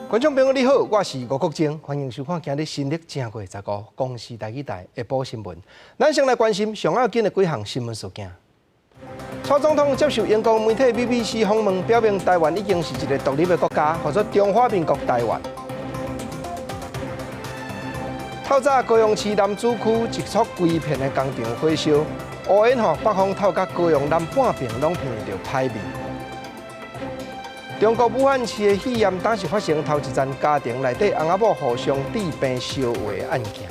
观众朋友你好，我是吴国正，欢迎收看今日新历正月15公视台语台下晡新闻。咱先来关心上要紧的几项新闻事件。蔡总统接受英国媒体 BBC 访问，表明台湾已经是一个独立的国家，或者中华民国台湾。透早高雄市南子区一处规片的工厂火烧，乌烟北方透甲高雄南半边拢闻到歹味。中国武汉市的试验当时发生头一站家庭内底翁仔某互相治病烧话的案件。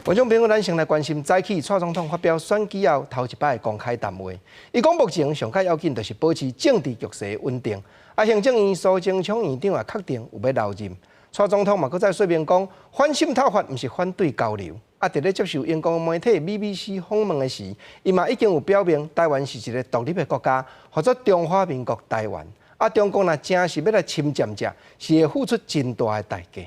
观众朋友，咱先来关心早起蔡总统发表选举后头一摆的公开谈话。伊讲目前上较要紧就是保持政治局势稳定。行政院苏贞昌院长也确定有要留任。蔡总统嘛，搁再说明讲，反渗透法毋是反对交流。伫咧接受英国媒体 BBC 访问的时，伊嘛已经有表明，台湾是一个独立的国家，或者中华民国台湾。中国若真是要来侵占者，是会付出真大的代价。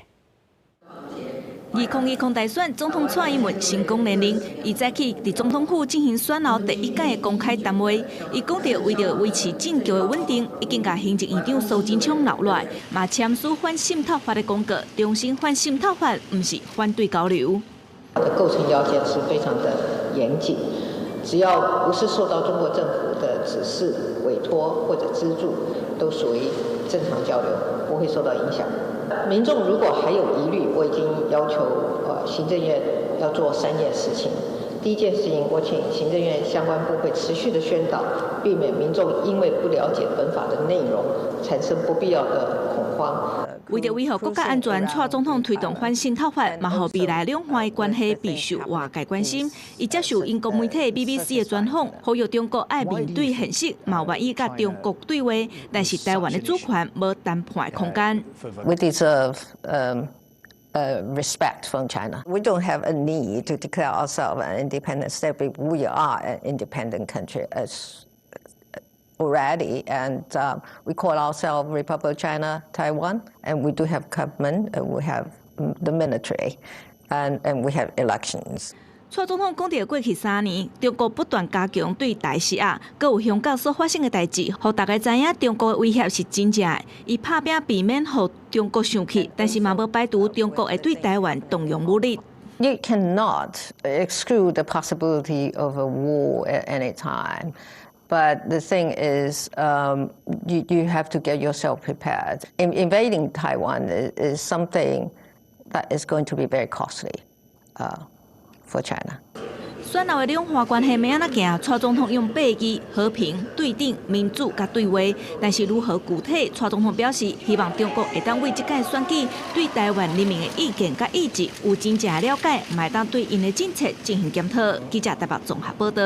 2020大选，总统蔡英文成功连任。伊早起伫总统府进行选后第一届的公开谈话，伊讲到为了维持政局的稳定，已经甲行政院长苏贞昌留落来，嘛签署反渗透法的公告，重申反渗透法毋是反对交流。的构成要件是非常的严谨，只要不是受到中国政府的指示、委托或者资助，都属于正常交流，不会受到影响。 民众如果还有疑虑，我已经要求行政院要做3件事情。第一件事情，我请行政院相关部会持续的宣导，避免民众因为不了解本法的内容，产生不必要的恐慌。为着维护国家安全，蔡总统推动反渗透法，嘛，互未来两岸的关系备受外界关心。伊接受英国媒体 BBC 的专访，呼吁中国爱面对现实，嘛愿意甲中国对话，但是台湾的主权无谈判的空间。 We deserve respect from China. We don't have a need to declare ourselves an independent state, but we are an independent country as already, and we call ourselves Republic of China, Taiwan, and we do have government, and we have the military, and we have elections. 蔡总统讲到过去3年，中国不断加强对台施压，搁有香港所发生的代志，互大家知影中国的威胁是真正的。伊拍拼避免互中国生气，但是嘛无排除中国会对台湾动用武力。You cannot exclude the possibility of a war at any time. But the thing is, you have to get yourself prepared. Invading Taiwan is something that is going to be very costly for China. 选后的两岸关系要安怎行？蔡总统用8字：和平、对等、民主、甲对话。但是如何具体？蔡总统表示，希望中国会当为这届选举对台湾人民的意见甲意志有真正的了解，嘛会当对因的政策进行检讨。记者台北综合报道。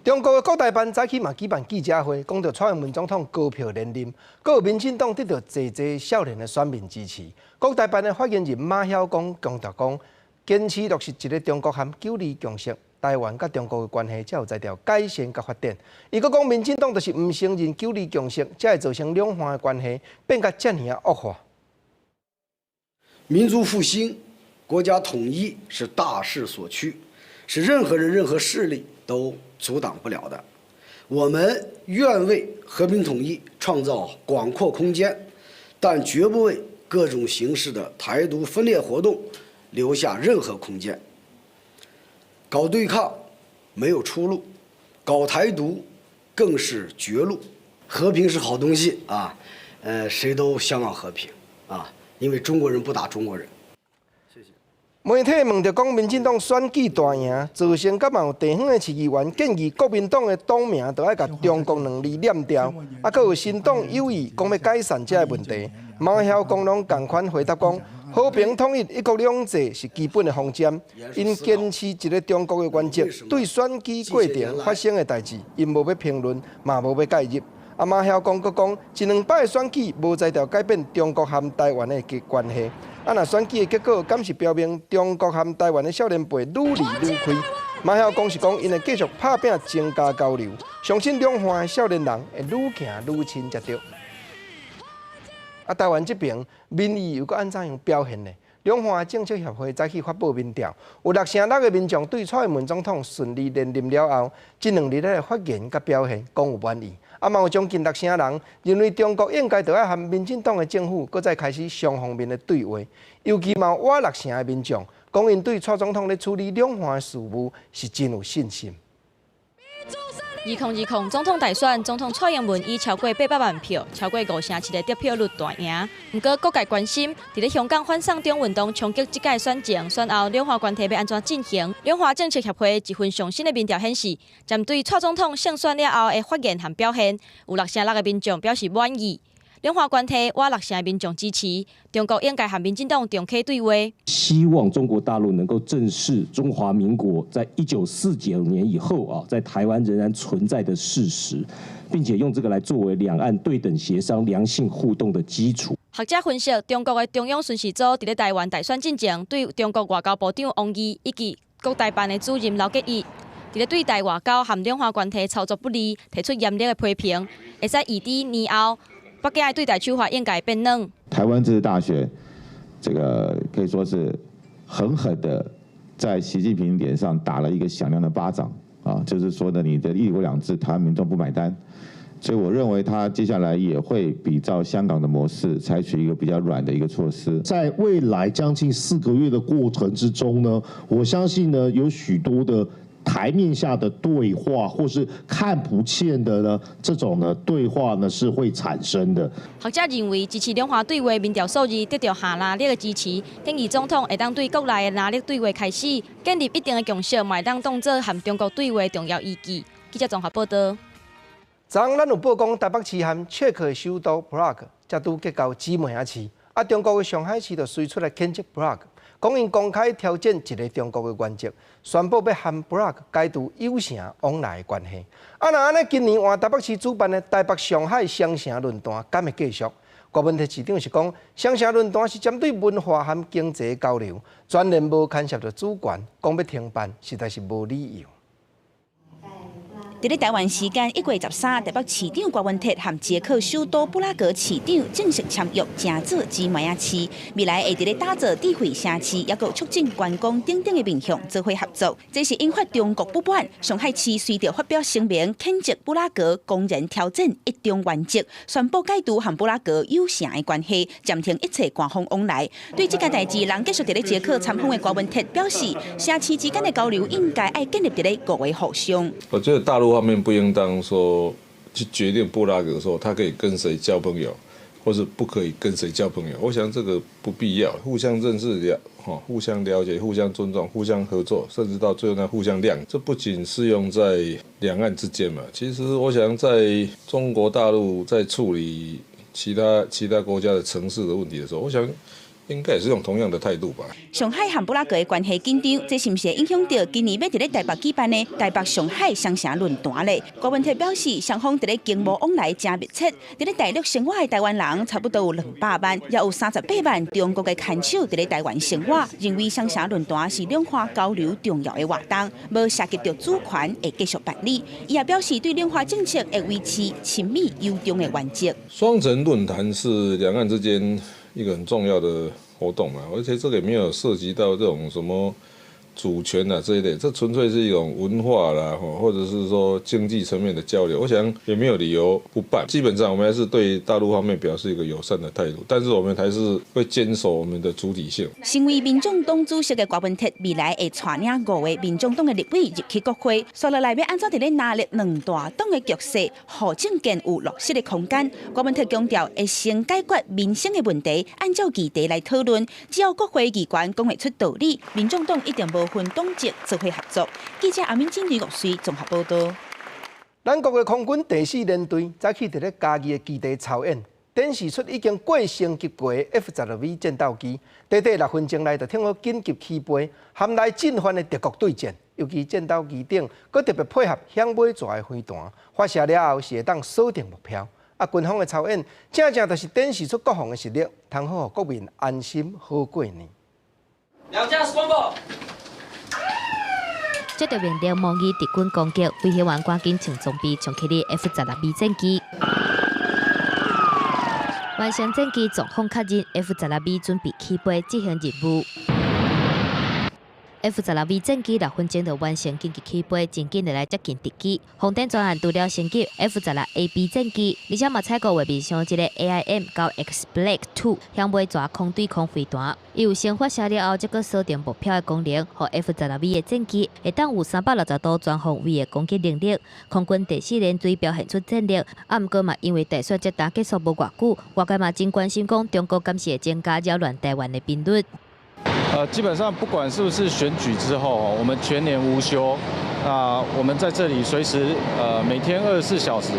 中国的国台办早起嘛举办记者会，讲到蔡英文总统高票连任，阁有民进党得到济少年的选民支持。国台办的发言人马晓光强调讲，坚持落实一个中国含9二共识，台湾甲中国的关系才有才调改善甲发展。伊阁讲，民进党就是唔承认9二共识，才会造成两岸的关系变甲遮尔恶化。民族复兴、国家统一是大势所趋，是任何人、任何势力都阻挡不了的。我们愿为和平统一创造广阔空间，但绝不为各种形式的台独分裂活动留下任何空间。搞对抗没有出路，搞台独更是绝路。和平是好东西啊，谁都向往和平啊，因为中国人不打中国人。 媒体问到讲，民进党选举大赢，造成甲嘛有地方的市议员建议国民党的党名都要甲中共2字念掉，阁有新党有意讲要改善这个问题。马晓光拢同款回答讲，和平统一、1国2制是基本的方针，因坚持一个中国的原则，对选举过程发生的代志，因无要评论，嘛无要介入。马晓光阁讲，1、2摆的选举无才调改变中国和台湾的关系。 若选举的结果敢是表明中国和台湾的少年辈愈离愈开。马晓光是讲，因会继续拍拼增加交流，相信两岸的少年人会愈行愈亲才对。台湾这边民意又搁安怎样表现呢？两岸政策协会早起发布民调，有6成6个民众对蔡英文总统顺利连任了后，这2日的发言甲表现讲有满意。嘛有将近6成人认为中国应该要和民进党的政府搁再开始双方面的对话，尤其嘛有我6成的民众讲因对蔡总统咧处理两岸的事务是真有信心。 2020总统大选，总统蔡英文以超过800万票、超过5.7%的得票率大赢。不过，各界关心，伫咧香港反送中运动冲击这届选前、选后两岸关系要安怎进行？两岸政策协会一份上新的民调显示，针对蔡总统胜选了后的发言和表现，有6成6的民众表示满意。 两岸关系，我6成的民众支持，中国应该和民进党重启对话。希望中国大陆能够正视中华民国在1949年以后在台湾仍然存在的事实，并且用这个来作为两岸对等协商、良性互动的基础。学者分析，中国的中央巡视组伫咧台湾大选进前，对中国外交部长王毅以及国台办的主任刘结一，伫咧对待外交和两岸关系操作不利，提出严厉的批评，会使预知年后。 北京的对待手法应该变冷。台湾这次大选，这个可以说是狠狠的在习近平脸上打了一个响亮的巴掌啊！就是说呢，你的一国两制，台湾民众不买单，所以我认为他接下来也会比照香港的模式，采取一个比较软的一个措施。在未来将近4个月的过程之中呢，我相信呢，有许多的。 台面下的对话，或是看不见的呢，这种呢对话呢是会产生的。学者认为，支持两岸对话民调数字得到下拉力的支持，建议总统会当对国内的拉力对话开始，建立一定的共识，嘛会当当作和中国对话重要依据。记者综合报道。昨咱有报讲，台北市和捷克首都 Prague 才拄结交姊妹市，中国的上海市就随出来谴责 Prague。 讲因公开挑战一个中国的原则，宣布要和 Prague 解除友城往来的关系。那安尼，今年换台北市主办的台北上海双城论坛敢会继续？郭文特市长是讲，双城论坛是针对文化和经济交流，全然无干涉到主权，讲要停办实在是无理由。 伫咧台湾时间1月13日，台北市长郭文特和捷克首都布拉格市长正式签约成做姊妹市，未来会伫咧打造智慧城市，也有促进观光等等的面向做伙合作。这是引发中国不满，上海市随着发表声明谴责布拉格公然挑战一中原则，宣布解除和布拉格友城的关系，暂停一切官方往来。对这件代志，人继续伫咧捷克参访的郭文特表示，城市之间的交流应该爱建立伫咧互为互相。我觉得大陆方面不应当说去决定布拉格说他可以跟谁交朋友，或是不可以跟谁交朋友。我想这个不必要，互相认识互相了解、互相尊重、互相合作，甚至到最后呢互相谅解。这不仅适用在两岸之间嘛，其实我想在中国大陆在处理其他国家的城市的问题的时候，我想。 应该也是用同样的态度吧。上海和布拉格的关系紧张，这是不是影响到今年要伫咧台北举办的台北上海双城论坛呢？郭文特表示，双方伫咧经贸往来真密切，伫咧大陆生活的台湾人差不多有200万，也有38万中国的看守伫咧台湾生活。认为双城论坛是两岸交流重要的活动，无涉及到主权会继续办理。伊也表示，对两岸政策会维持亲密友中的原则。双城论坛是两岸之间一个很重要的活动嘛，而且这个也没有涉及到这种什么主权啊这一类，这纯粹是一种文化啦，或者是说经济层面的交流，我想也没有理由不办。基本上我们还是对大陆方面表示一个友善的态度，但是我们还是会坚守我们的主体性。身为民众党主席的郭文特，未来会带领5位民众党的立委入去国会，说落来要安怎伫咧拿捏两大党的局势，互政见有落实的空间。郭文特强调，会先解决民生的问题，按照议题来讨论。只要国会议员讲得出道理，民众党一定无分党籍做伙合作。记者阿敏金、吕玉水综合报道。咱国的空军第4联队早起伫咧嘉义的基地操演，展示出已经过升级过的 F-12V 战斗机，短短6分钟内就听到紧急起飞，含来进犯的敌国对战。尤其战斗机顶，佮特别配合响尾蛇的飞弹，发射了后是会当锁定目标。军方的操演，正就是展示出国防的实力，通好让国民安心好过年。两架是公布。接到面对模拟敌军攻击，飞行员赶紧请装备重启的 F-12V 战机。完成战机状况确认 ，F-12V 准备起飞执行任务。F-16V 战机6分钟就完成紧急起飞，真紧来接近敌机。红灯专案除了升级 F-16AB 战機，而且嘛採購外面上一個 AIM-9X Black II 向尾抓空對空飛彈。伊有先發射了後，再個鎖定目標的功能，和 F-16V 的戰機會當有360度全方位的攻擊能力。空軍第4聯隊表現出戰力，啊，毋過嘛因為大選即打結束無偌久，外界嘛真關心講中國敢是會增加擾亂台灣的頻率。基本上不管是不是选举之后，我们全年无休。那我们在这里随时每天24小时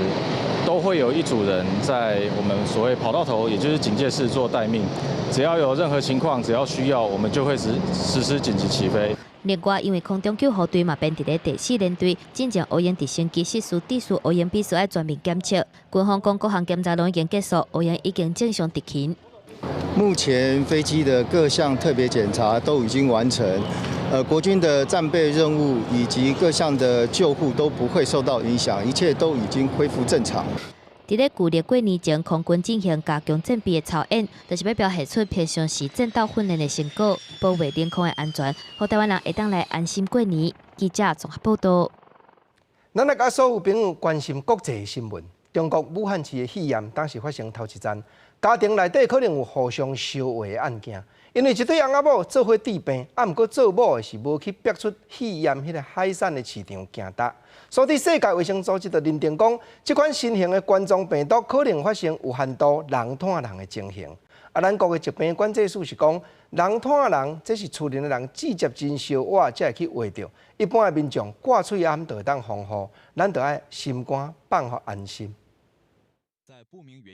都会有一组人在我们所谓跑道头，也就是警戒室做待命。只要有任何情况，只要需要，我们就会实施紧急起飞。另外，因为空中救护队嘛编伫咧第4联队，进前乌营直升机失事地数，乌营必须要全面检测。军方讲各项检查拢已经结束，乌营已经正常执勤。目前飞机的各项特别检查都已经完成，国军的战备任务以及各项的救护都不会受到影响，一切都已经恢复正常。伫咧旧历过年前，空军进行加强战备的操演，就是要表现出平常时战斗训练的成果，保卫领空的安全，让台湾人会当来安心过年。记者综合报道。咱来甲所有朋友关心国际新闻。中国武汉市的肺炎当时发生头一站，家庭内底可能有互相烧话的案件，因为一对翁仔某做伙治病，啊，毋过做某的是无去逼出肺炎迄个海产的市场行达，所以世界卫生组织就认定讲，这款新型的冠状病毒可能发生有限度人传人的情形。啊，咱国的疾病管制署是讲，人传人这是厝内的人直接真烧话才会去话着，一般的民众挂喙暗就会当防护，咱就要心肝放互安心。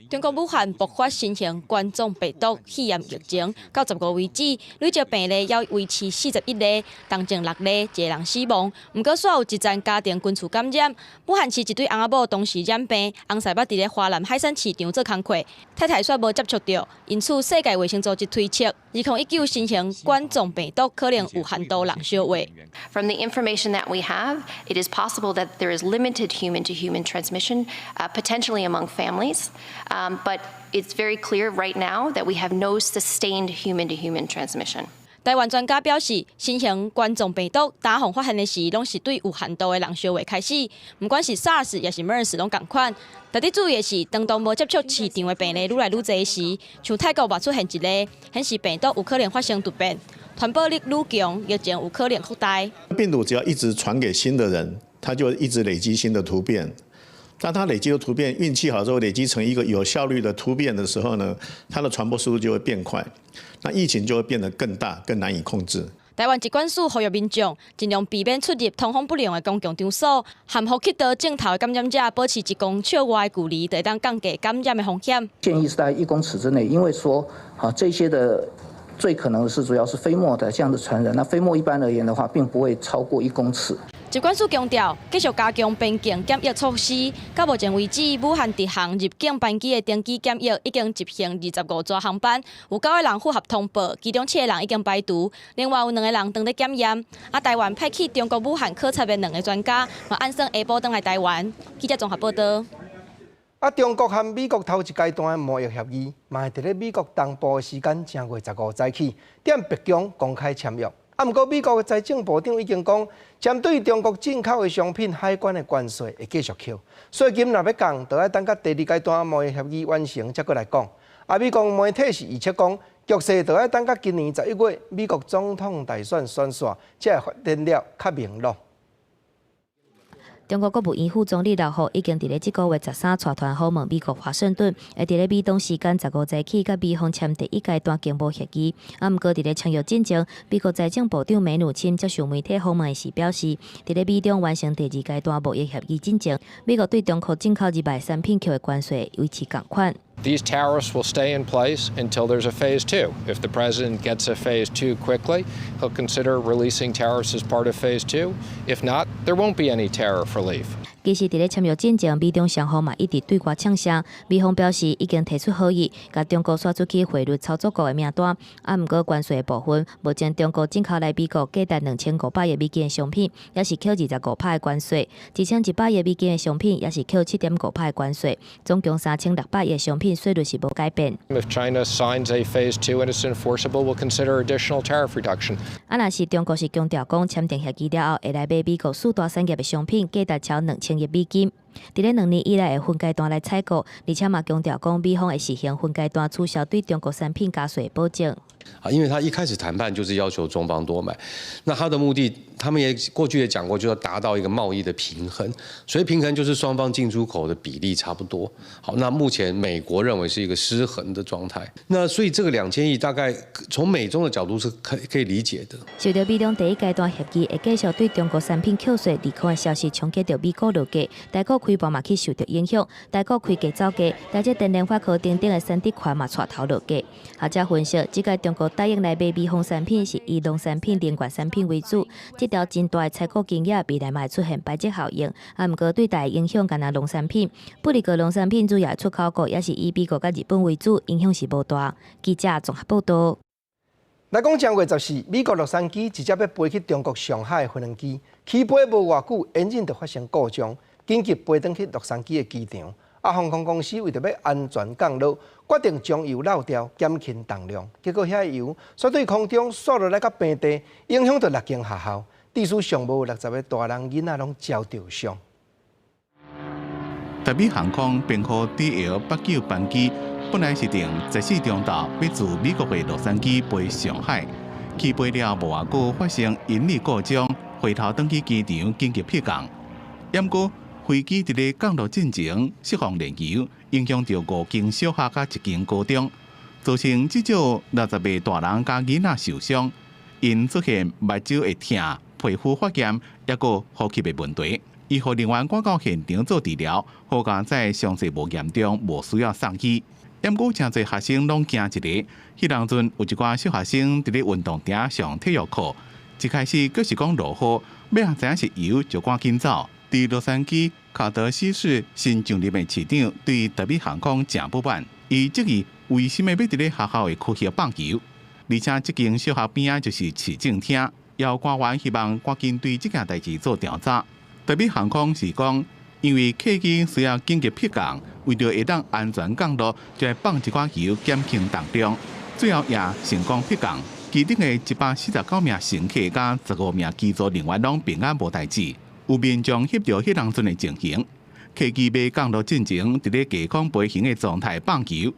中国武汉爆发新型冠状病毒肺炎疫情，到15为止，累计病例要维持41例，当中6例一个人死亡。不过，煞有一站家庭群聚感染。武汉市一对翁仔某当时染病，翁婿捌伫咧华南海产市场做工课，太太煞无接触到，因此世界卫生组织推测，2019新型冠状病毒可能有限度人烧话。From the information that we have, it is possible that there is limited human-to-human transmission, potentially among families. But it's very clear right now that we have no sustained human-to-human transmission. 台湾专家表示，新型冠状病毒打洪发现的时，拢是对有限度的人烧话开始，不管是 SARS 也是 MERS 拢同款。特别注意的是，当无接触市场的病例愈来愈侪时，像泰国嘛出现一例，显示病毒有可能发生突变，传播力愈强，疫情有可能扩大。病毒只要一直传给新的人，它就一直累积新的突变。当它累积的突变运气好之后，累积成一个有效率的突变的时候呢，它的传播速度就会变快，那疫情就会变得更大、更难以控制。台湾疾管署呼吁民众尽量避免出入通风不良的公共场所，含呼吸道镜头的感染者保持1公尺外距离，就当降低感染的风险。建议是在1公尺之内，因为说这些的最可能的是主要是飞沫的这样的传染。那飞沫一般而言的话，并不会超过1公尺。疾管署强调，继续加强边境检疫措施。到目前为止，武汉直航入境班机的登机检疫已经执行25座航班，有9个人符合通报，其中7个人已经排除，另外有2个人当咧检验。台湾派去中国武汉考察的2个专家，嘛按算下晡登来台湾。记者综合报道。中国和美国头一阶段的贸易协议，嘛会伫咧美国东部的时间正月15早起，踮北京公开签约。不过，美国的财政部长已经讲，针对中国进口的商品海关的关税会继续扣，税金若要降，就要等到第2阶段贸易协议完成才过来讲。美国媒体是预测讲，局势就要等到今年11月美国总统大选选线，才会发展了较明朗。中国国务院副总理6号已经伫咧这个月13带团访问美国华盛顿，会伫咧美东时间15早起，甲美方签第1阶段经贸协议。不过伫咧签约进前，美国财政部长梅努钦接受媒体访问时表示，伫咧美中完成第2阶段贸易协议进前，美国对中国进口200产品扣的关税维持共款。These tariffs will stay in place until there's a phase 2. If the president gets a phase 2 quickly, he'll consider releasing tariffs as part of phase 2. If not, there won't be any tariff relief. 其实伫咧签约进前，美中双方嘛一直对外呛声，美方表示已经提出好意，甲中国刷出去汇率操作国的名单。啊，毋过关税的部分，目前中国进口来美国价值2500亿美金的商品，也是扣25%的关税；2100亿美金的商品，也是扣7.5%的关税。总共3600亿的商品税率是无改变。If China signs a Phase 2 and it's enforceable, we'll consider additional tariff reduction. 啊，若是中国是强调讲签订协议了后，会来买美国四大产业的商品，价值超2000亿美金。伫咧2年以来的分阶段来采购，而且嘛强调讲美方会实行分阶段取消对中国产品加税保证。因为他一开始谈判就是要求中方多买，那他的目的，他们也过去也讲过，就要达到一个贸易的平衡，所以平衡就是双方进出口的比例差不多。好，那目前美国认为是一个失衡的状态，那所以这个2000亿大概从美中的角度是可以理解的。受到美中第一阶段协议会继续对中国产品扣税利空的消息冲击到美国楼价，台股开盘嘛去受到影响，台股开价走价，台积电、联发科等等的产地款嘛带头落价。学者分析，即个中国答应来买美方产品是以农产品、能源产品为主，这条真大的采购经验未来嘛会出现排挤效应。啊，毋过最大的影响敢若农产品，不离个农产品主要的出口国也是以美国甲日本为主，影响是无大。记者综合报道。来讲正月14，美国洛杉矶直接要飞去中国上海的飞机，起飞无偌久，引擎就发生故障，紧急飞转去洛杉矶的机场。航空公司为着要安全降落，决定将油漏掉，减轻重量。结果遐油煞对空中刷落来到平地，影响到6间学校，至少上无60个大人囡仔拢招着伤。台北航空编号 DL89班机本来是定14中昼要自美国的洛杉矶飞上海，起飞了无偌久发生引力故障，回头转去机场紧急迫降。不过飞机伫咧降落进前释放燃油，影响到5间小学甲1间高中，造成至少60个大人甲囡仔受伤，因出现目睭会痛、皮肤发炎，抑个呼吸的问题。医护人员赶到现场做治疗，好在在伤势无严重，无需要送医。不过真侪学生拢惊一个，迄当阵有一寡小学生伫咧运动场上体育课，一开始佫是讲落雨，要知影是油就赶紧走。伫洛杉矶卡德西市新上任的市长对台北航空真不满，伊质疑为什么要伫咧学校的区域放油，而且这间小学边就是市政厅，要官员希望赶紧对这件代志做调查。台北航空是讲，因为客机需要紧急迫降，为着会当安全降落，就要放一寡油减轻重量，最后也成功迫降。机顶的149名乘客加15名机组人员拢平安无代志。有民众翕到迄当阵的情形，客机要降落进前，伫咧低空飞行的状态放油。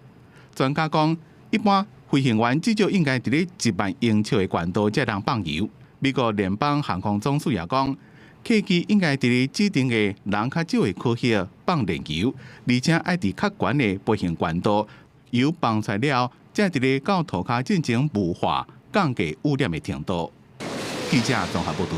专家讲，一般飞行员至少应该伫咧1万英尺的高度才能放油。美国联邦航空总署也讲，客机应该伫咧指定的人较少的区域放燃油，而且爱伫较悬的飞行高度，油放出来了，才伫咧到涂骹进行雾化，降低污染的程度。记者综合报道。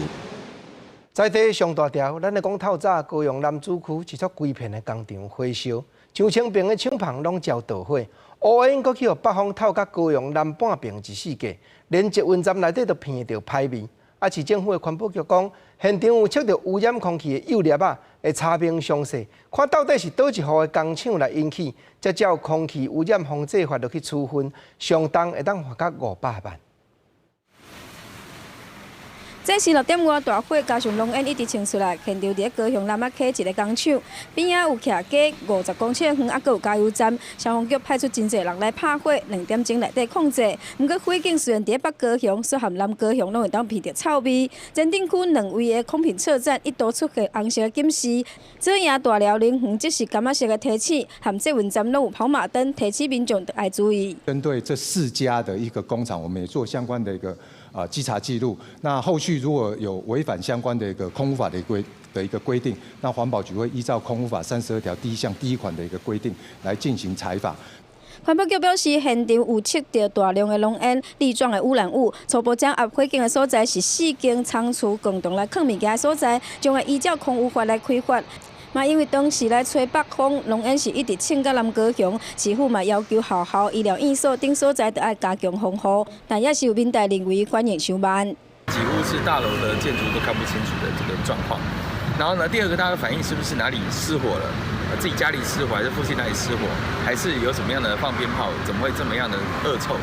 在地上大条，咱来讲透早高雄南子区一撮规片的工厂火烧，上清平的厂房拢遭盗火，乌烟阁去互北方透到高雄南半边一世界，连捷运站内底都闻到歹味。市政府的环保局讲，现场有测到污染空气的幼粒会差评详细，看到底是倒一户的工厂来引起，才照空气污染防治法落去处分，上重会当罚到500万。这是6点外大火，加上浓烟一直冲出来，现场伫高雄南仔溪一个工厂边仔有徛架50公尺远，还佫有加油站。消防局派出真侪人来拍火，2点钟内底控制。不过火警虽然伫北高雄，却含南高雄拢会当闻到臭味。前镇区2位的空品车站一度出现红色的警示，左营大寮林园即是柑仔色的提醒，含捷运站拢有跑马灯，提醒民众要注意。针对这4家的一个工厂，我们也做相关的一个稽查记录。那后续如果有违反相关的一个空污法的一个规定，那环保局会依照空污法32条第1项第1款的一个规定来进行裁罚。环保局表示，现场有测到大量的浓烟、粒状的污染物，初步掌握火警的所在是4间仓储共同来放物件的所在，将会依照空污法来开发。嘛，因为当时来吹北风，浓烟是一直冲到南高雄，市府嘛要求学校、医疗院所等所在都要加强防护，但也是有民代认为反应太慢。几乎是大楼的建筑都看不清楚的这个状况。然后呢，第二个大家反映是不是哪里失火了？自己家里失火，还是附近哪里失火，还是有什么样的放鞭炮？怎么会这么样的恶臭？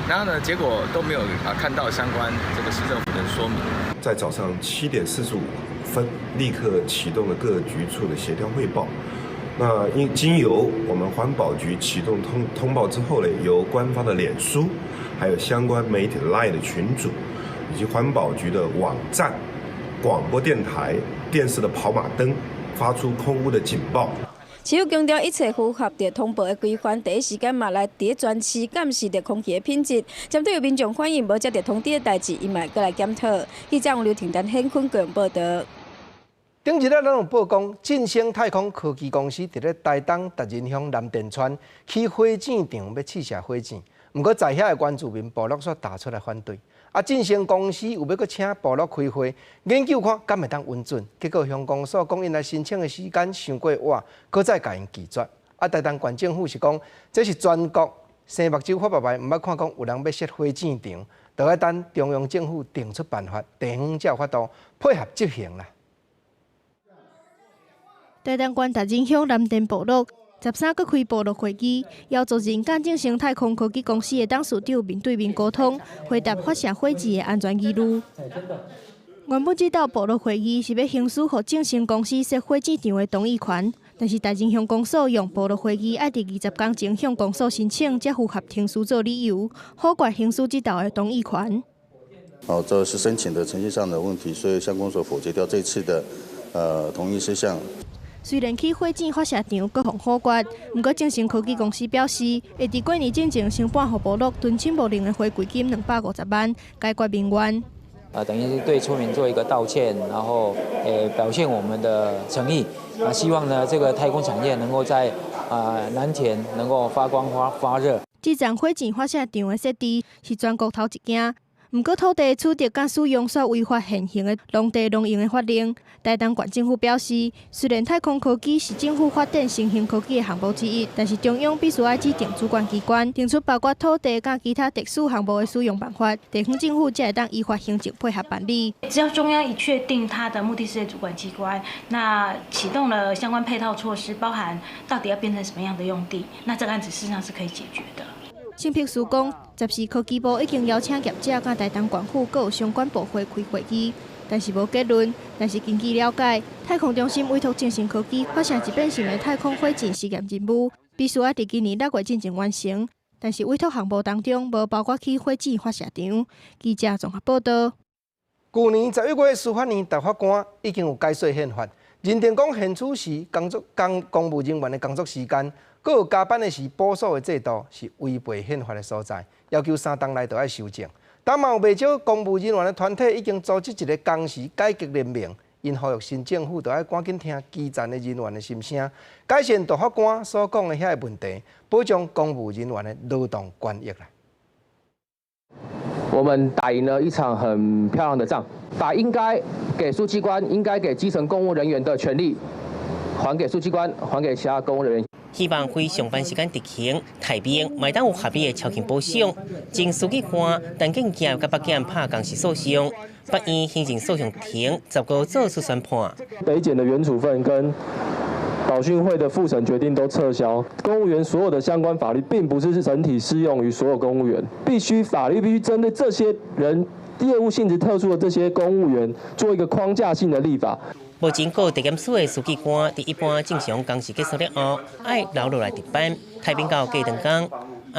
然后呢，结果都没有看到相关这个市政府的说明。在早上7点45分，立刻启动了各局处的协调汇报。那经由我们环保局启动通报之后呢，由官方的脸书，还有相关媒体的 LINE 的群组，以及环保局的网站、广播电台、电视的跑马灯，发出空污的警报。市府强调，一切符合着通报的规范，第一时间嘛来伫全市监视着空气的品质。针对有民众反映无接到通知的代志，伊嘛过来检讨。记者王刘婷、陈显坤个人报道。顶日咱有报讲，晋升太空科技公司伫咧台东达人乡南电川起火箭场要试射火箭，不过在遐的原住民部落所打出来反对。晋升公司有要搁请部落开会研究看敢会当运转，结果乡公所讲因来申请的时间伤过晚，搁再甲因拒绝。台东县政府是讲，这是全国生目睭发白白，毋捌看讲有人要设火箭场，就要等中央政府定出办法，地方才有法度配合执行啦。台东县达人乡南电部落13个开部落会议，要做人甲晋升太空科技公司的董事长面对面沟通，回答发射火箭的安全疑虑。原本这道部落会议是要行使予晋升公司设火箭场的同意权，但是达人乡公所用部落会议爱伫20天前向公所申请，才符合停书做理由，好怪行使这道的同意权。这是申请的程序上的问题，所以乡公所否决掉这次的同意事项。虽然起火箭发射场各项好决，不过晋升科技公司表示，会伫过年之前先拨予部落敦亲睦邻的回馈金250万，解决民怨。等于是对村民做一个道歉，然后表现我们的诚意。希望呢这个太空产业能够在南田能够发光发热。这站火箭发射场的设置是全国头一件。不过，土地取得甲使用煞违反现行的农地农用的法令。台东县政府表示，虽然太空科技是政府发展新型科技的项目之一，但是中央必须要指定主管机关，定出包括土地甲其他特殊项目的使用办法，地方政府才会当依法行政配合办理。只要中央一确定它的目的是主管机关，那启动了相关配套措施，包含到底要变成什么样的用地，那这个案子事实上是可以解决的。新辟司讲，14科技部已经邀请业者甲台东县府各有相关部会开会议，但是无结论。但是根据了解，太空中心委托晋升科技发射一变型的太空火箭实验任务，必须要伫今年6月进行完成。但是委托项目当中无包括起火箭发射场。记者综合报道。去年11月，司法院大法官已经有改说宪法，认定讲现处时公务人员的工作时间。佮有加班的时补数的制度是违背宪法的所在，要求3天内就要修正。但嘛有不少公务人员的团体已经组织一个工时改革联盟，因呼吁新政府就要赶紧听基层的人员的心声，改善大法官所讲的遐个问题，保障公务人员的劳动权益啦。我们打赢了一场很漂亮的仗，把应该给书记官、应该给基层公务人员的权利，还给书记官，还给其他公务人员。希望非上班时间执行，台面买单有合理的超勤补偿。经书记官、陈建健甲北检拍工时诉讼，北院行政诉讼庭19做出宣判。北检的原处分跟保训会的复审决定都撤销。公务员所有的相关法律，并不是整体适用于所有公务员，法律必须针对这些人业务性质特殊的这些公务员做一个框架性的立法。目前，各地检署的书记官伫一般正常工时结束了后，爱留落来值班，太平到加长工。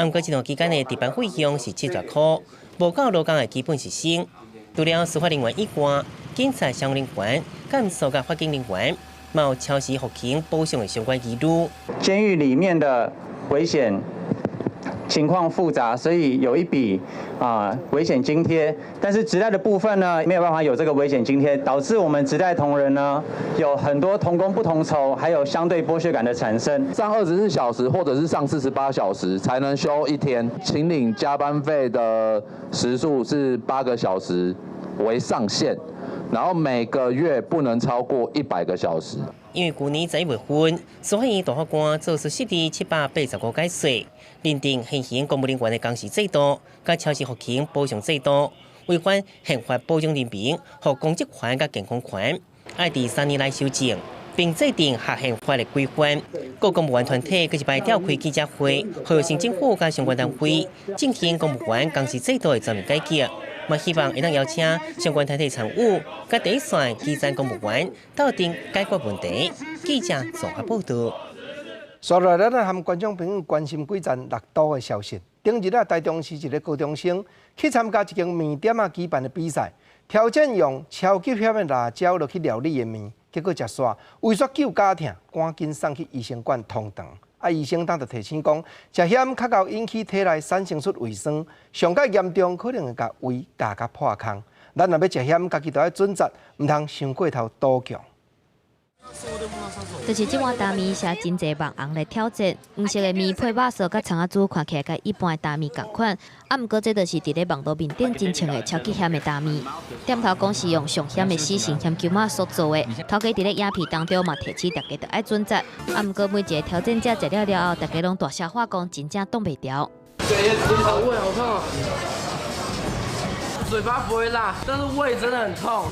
不过这段期间的值班费用是700块，无到劳工的基本时薪。除了司法人员以外，警察相关人员、检察甲法警人员，有超时服勤补偿的相关记录。监狱里面的危险情况复杂，所以有一笔危险津贴，但是职代的部分呢没有办法有这个危险津贴，导致我们职代同仁呢有很多同工不同酬，还有相对剥削感的产生。上24小时或者是上48小时才能休1天，请领加班费的时数是8个小时为上限，然后每个月不能超过100个小时。因为去年11月份，所以大法官做出设置785改说，认定现行公务人员的工时制度、甲超时服勤补偿制度违反宪法保障人民和公职权甲健康权，爱伫3年来修正，并制定下宪法的规范。各公务员团体佮一摆召开记者会，呼吁新政府甲相关单位进行公务员工时制度的全面改革。嘛，希望会当邀请相关团体参与，甲第一线基层公务员斗阵解决问题。记者综合报道。刷来咱和观众朋友关心几站6都的消息。顶日台中市一个高中生去参加一间面店举办的比赛，挑战用超级险的辣椒去料理的面，结果食煞，为煞救家庭，赶紧送去医生馆通肠。医生当就提醒讲，食咸较够引起体内产生出胃酸，上介严重可能会甲胃夹甲破空。咱若要食咸，家己就要准则，唔通伤过头多强。就是即碗大面写真侪网红来挑战，黄色的面配肉臊甲葱仔煮，看起来甲一般的大面同款。毋过这就是伫咧网络面顶真称的超级咸的大面。店头讲是用上咸的死神咸球肉所做的，头家伫咧影片当中嘛提醒大家着爱准则。毋过每一个挑战者食了了后，大家拢大笑话讲真正挡袂掉。好胃好痛，嘴巴不会辣，但是胃真的很痛。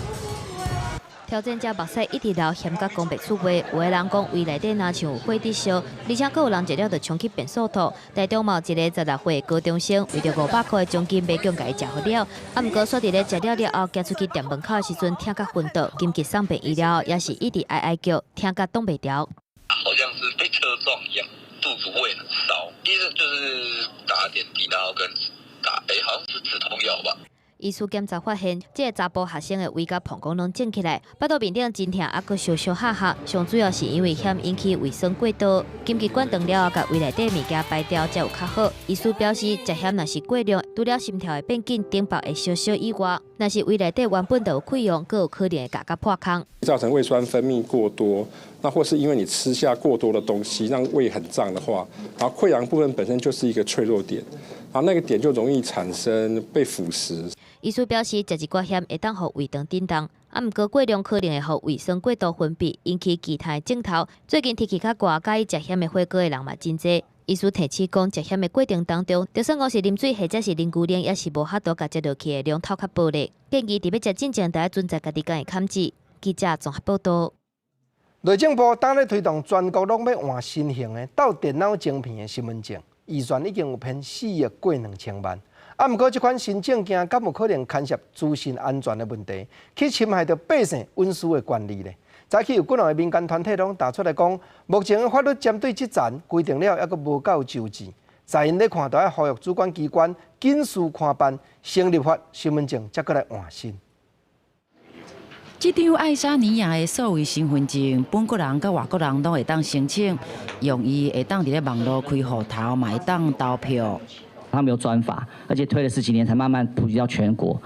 挑战者目屎一直流，咸甲讲袂出话。有的人讲胃内底若像有火伫烧，而且佫有人食了就冲去变素吐。台中嘛有一个16岁的高中生，为着500块的奖金买奖，甲伊食好了。毋过煞伫咧食了了后，行出去店门口的时阵，听甲昏倒，紧急送病医疗，也是一直哀哀叫，听甲挡袂掉。好像是被车撞一样，肚子胃很烧，医生就是打点滴，然后跟打好像是止痛药吧。医师检查发现，这个查甫学生的胃甲膀胱拢肿起来，巴肚面顶真疼，还佫烧烧吓吓。上主要是因为咸引起胃酸过多，紧急灌肠了后，甲胃内底物件排掉才有较好。医师表示，食咸若是过量，除了心跳会变紧、顶爆会烧烧以外，若是胃内底原本就有溃疡，佫有可能会夹甲破空。造成胃酸分泌过多，那或是因为你吃下过多的东西，让胃很胀的话，然后溃疡部分本身就是一个脆弱点，然后那个点就容易产生被腐蚀。医师表示，食一寡咸会当互胃肠震动，毋过过量可能会互胃酸过度分泌，引起其他症头。最近天气较热，介意食咸的火锅的人嘛真侪。医师提醒讲，食咸的过程当中，就算讲是啉水或者是啉牛奶，也是无法度甲食落去的量透较薄咧。建议伫要食之前，就要准在家己间的控制。记者综合报道。内政部当咧推动全国拢要换新型的到电脑晶片的身份证，预算已经有偏4亿过2000万。毋过，这款新证件敢有可能牵涉资讯安全的问题，去侵害到百姓隐私的权利呢？早起有几两个民间团体拢打出来讲，目前的法律针对这层规定了，还佫无够周至。在因咧看，都要呼吁主管机关紧速看办，先立法身份证，才过来换新。这张爱沙尼亚的所谓身份证，本国人甲外国人都会当申请，用伊会当伫咧网络开户头，嘛会当投票。他们有专法，而且推了10几年才慢慢普及到全国。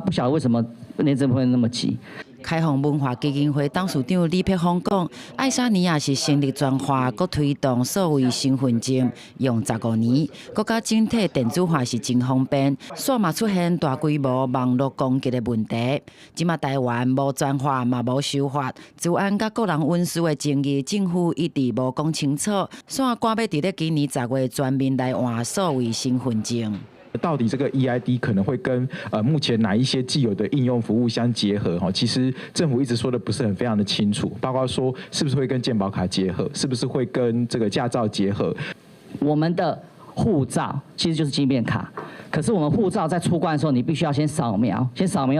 不晓得为什么内政部会那么急。开放文化基金会董事长李碧峰讲，爱沙尼亚是成立专法，佮推动所谓身份证用15年，国家整体电子化是真方便，煞嘛出现大规模网络攻击的问题。即马台湾无专法嘛无修法，治安甲个人隐私的争议，政府一直无讲清楚，煞赶要伫咧今年10月全面来换所谓身份证。到底这个 EID 可能会跟目前哪一些既有的应用服务相结合？哈，其实政府一直说的不是非常的清楚，包括说是不是会跟健保卡结合，是不是会跟这个驾照结合？我们的护照其实就是晶片卡，可是我们护照在出关的时候，你必须要先扫描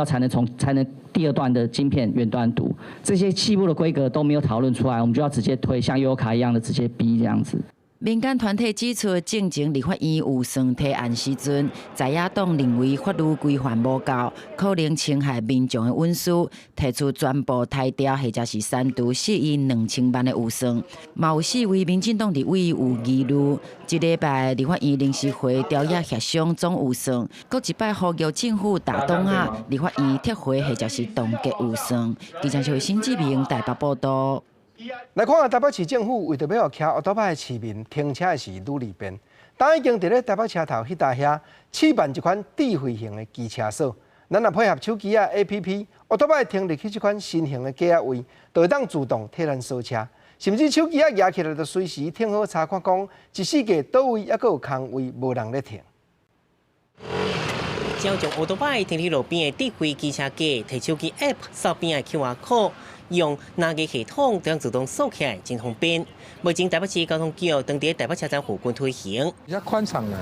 才能第二段的晶片远端读，这些细部的规格都没有讨论出来，我们就要直接推像悠游卡一样的直接逼这样子。民间团体指出，正前立法院有算提案时阵，在野党认为法律规范无够，可能侵害民众的隐私，提出全部汰掉或者是删除4亿2000万的预算。嘛有4位民进党立委有疑虑，一礼拜立法院临时会调野协商总预算，搁一摆呼吁政府大动啊，立法院撤回或者是冻结预算。记者是新志明台北报道。来看下台北市政府为着要让骑奥多摆的市民停车的是愈利便，当已经伫咧台北车头迄搭遐试办一款智慧型的机车锁，咱若配合手机APP， 奥多摆停入去这款新型的架位，就会当自动替咱锁车，甚至手机举起来就随时停好查看讲一世界倒位还佫有空位无人咧停。只要将奥多摆停伫路边的智慧机车架，摕手机 App 扫边的 QR code。用拿个系统将自动收起来，真方便。目前台北市交通局当地台北车站附近推行，比较宽敞了，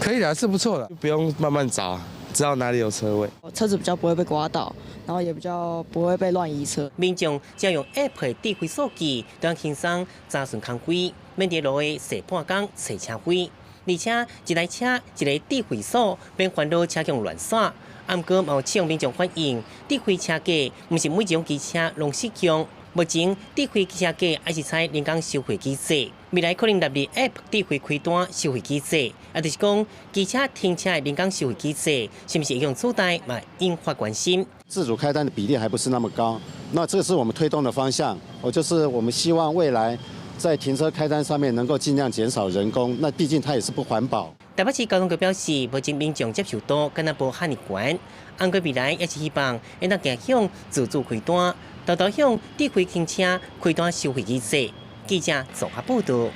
可以的，是不错的，不用慢慢找，知道哪里有车位，车子比较不会被刮到，然后也比较不会被乱移车。民众只要用 App 的智慧手机，当轻松查询空位，免伫路的踅半工找车位。而且一台车一个智慧锁，免烦恼车辆乱耍。毋过，嘛有市场民众反映，智慧车价毋是每一种机车拢适用。目前，智慧机车价还是采人工收费机制，未来可能纳入 App 智慧开单收费机制，就是讲机车停车的人工收费机制，是不是会用取代嘛？引发关心。自主开单的比例还不是那么高，那这是我们推动的方向。就是我们希望未来在停车开单上面能够尽量减少人工，那毕竟它也是不环保。台北市交通局表示，目前民众接受度敢若无遐尼悬，按过未来也是希望会当行向自主开单。导向智慧停车开单收费机制，记者综合报道。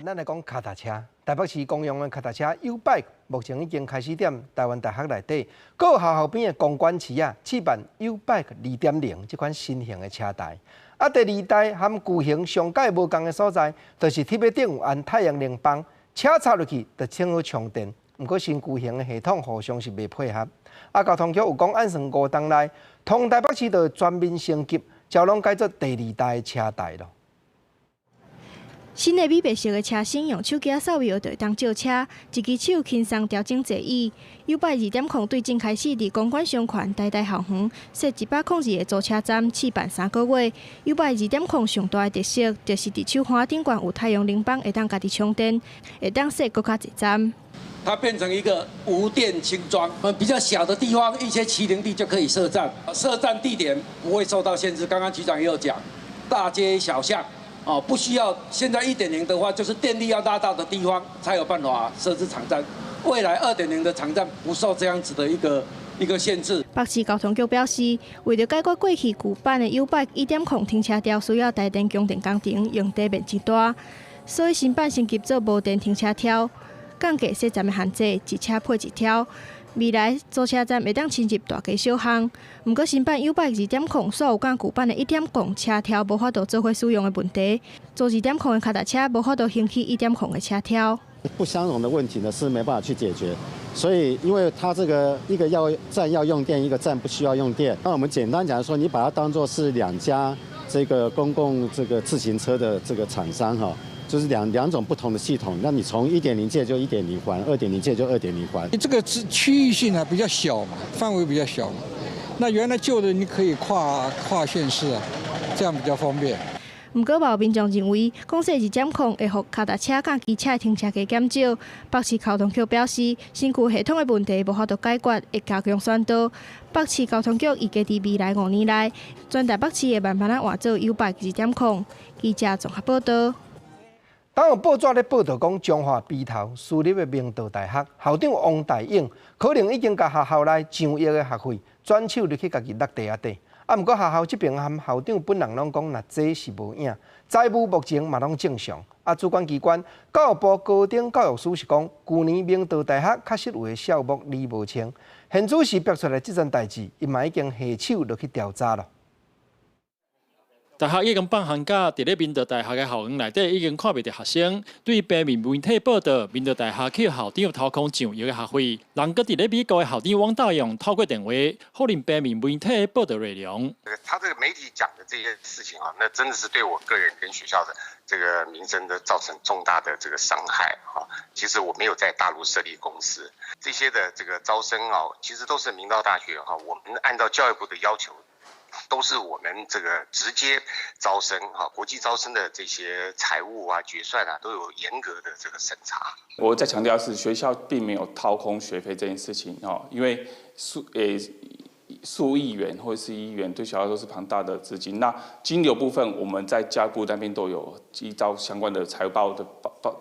咱来讲脚踏车，台北市公用的脚踏车 U-Bike 目前已经开始踮台湾大学内底，各学校边的公园市啊，试办 U-Bike 2.0这款新型的车台。第二代和巨型上界无同的所在，就是铁尾顶有安太阳能板，车插落去就正好充电。不过新巨型的系统互相是未配合。交通局有讲，按算5档内，通台北市就全面升级，交拢改做第2代的车台咯。新的米白色的车身用手机扫描就会当照车，一只手轻松调整座椅。U-Bike 2.0对正开始伫公馆商圈大校园设102个租车站，试办3个月。U-Bike 2.0上大的特色就是伫手环顶管有太阳能板，会当家己充电，会当设更较侪站。它变成一个无电轻装，比较小的地方，一些麒麟地就可以设站，设站地点不会受到限制。刚刚局长也有讲，大街小巷，不需要。现在1.0的话，就是电力要拉到的地方才有办法设置场站。未来2.0的场站不受这样子的一个限制。北市交通局表示，为了解决过去旧版的 U-Bike 1.0停车条需要台电供电工程用地面积大，所以新版升级做无电停车条。降低设站的限制，一车配一条。未来租车站会当侵入大街小巷。不过新版 U-Bike 2.0所有甲旧版的1.0车条无法度做伙使用的问题，做2.0的脚踏车无法度兴起1.0的车条。不相容的问题呢是没办法去解决，所以因为它这个一个站要用电，一个站不需要用电。那我们简单讲说，你把它当作是2家这个公共这个自行车的这个厂商哈。就是两种不同的系统，那你从1.0届就1.0环，2.0届就2.0环。这个区域性比较小嘛，范围比较小嘛。那原来旧的你可以跨县市啊，这样比较方便。不过，有民众认为，公设2.0会互脚踏车甲机车的停车价减少。北市交通局表示，新旧系统的问题无法度解决，会加强宣导。北市交通局预计伫未来5年内，全台北市会慢慢换做 U-Bike 2.0。记者综合报道。当有报纸咧报道讲，彰化鼻头私立的明道大学校长王大勇，可能已经甲学校内上亿的学费转手入去家己落地下底。不过学校这边和校长本人拢讲，那这是无影，财务目前嘛拢正常。主管机关教育部高等教育署是讲，去年明道大学确实有的项目理无清，现主时逼出来这件代志，伊嘛已经下手落去调查了。大学已经放寒假，伫咧明道大学嘅校园内底已经看袂到学生。对于平面媒体报道，明道大学去校长掏空上亿嘅学费，人搁伫咧美国嘅校长汪大勇透过电话否认平面媒体嘅报道内容。他这个媒体讲的这些事情啊，那真的是对我个人跟学校的这个名声的造成重大的这个伤害啊。其实我没有在大陆设立公司，这些的这个招生啊，其实都是明道大学哈，我们按照教育部的要求。都是我们这个直接招生哈，国际招生的这些财务啊、决算啊，都有严格的这个审查。我再强调是，学校并没有掏空学费这件事情哈，因为数亿元或者是1亿元对学校都是庞大的资金。那金流部分，我们在教育部那边都有依照相关的财报的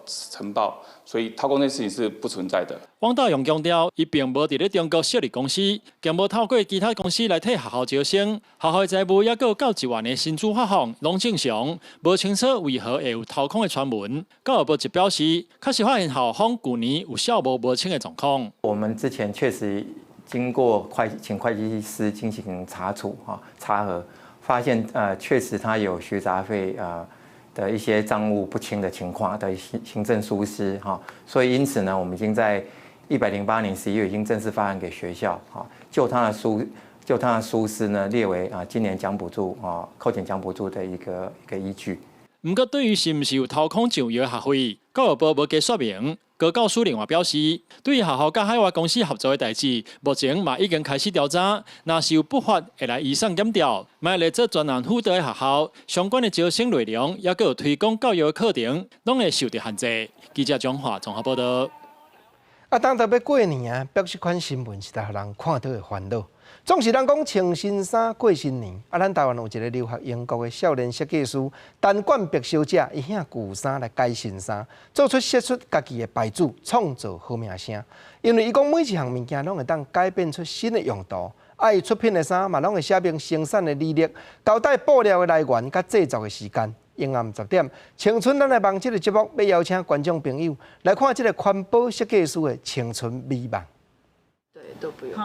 呈报，所以掏空这件事情是不存在的。汪大勇强调，伊并无伫咧中国设立公司，更无透过其他公司来替学校招生，学校的财务也有9万的薪资发放，拢正常，无清楚为何会有掏空的传闻。教育部就表示，确实发现校方去年有项目无清的状况。我们之前确实经过请会计师进行查处查核，发现确实他有学杂费的一些账务不清的情况的行政疏失所以因此呢，我们已经在108年11月已经正式发案给学校就他的疏失呢列为今年奖补助扣减奖补助的一个依据。不过，对于是不是有掏空上游的学费，教育部无加说明。高教署另外表示，对于学校甲海外公司合作的代志，目前嘛已经开始调查。若是有不法，会来移送检调。买来做专案辅导的学校，相关的招生内容，也有推广教育的课程，拢会受到限制。记者蒋华综合报道。当特别过年标示款新闻是让人看到的烦恼。总是人讲穿新衫过新年，咱台湾有一个留学英国的少年设计师，单管白小姐，伊向旧衫来改新衫，做出写出家己的牌子，创造好名声。因为伊讲每一项物件拢会当改变出新的用途，伊出品的衫嘛拢会写明生产的履历、交代布料的来源、甲制作的时间。阴暗10点，青春咱来梦这个节目，要邀请观众朋友来看这个环保设计师的青春美梦。都不用，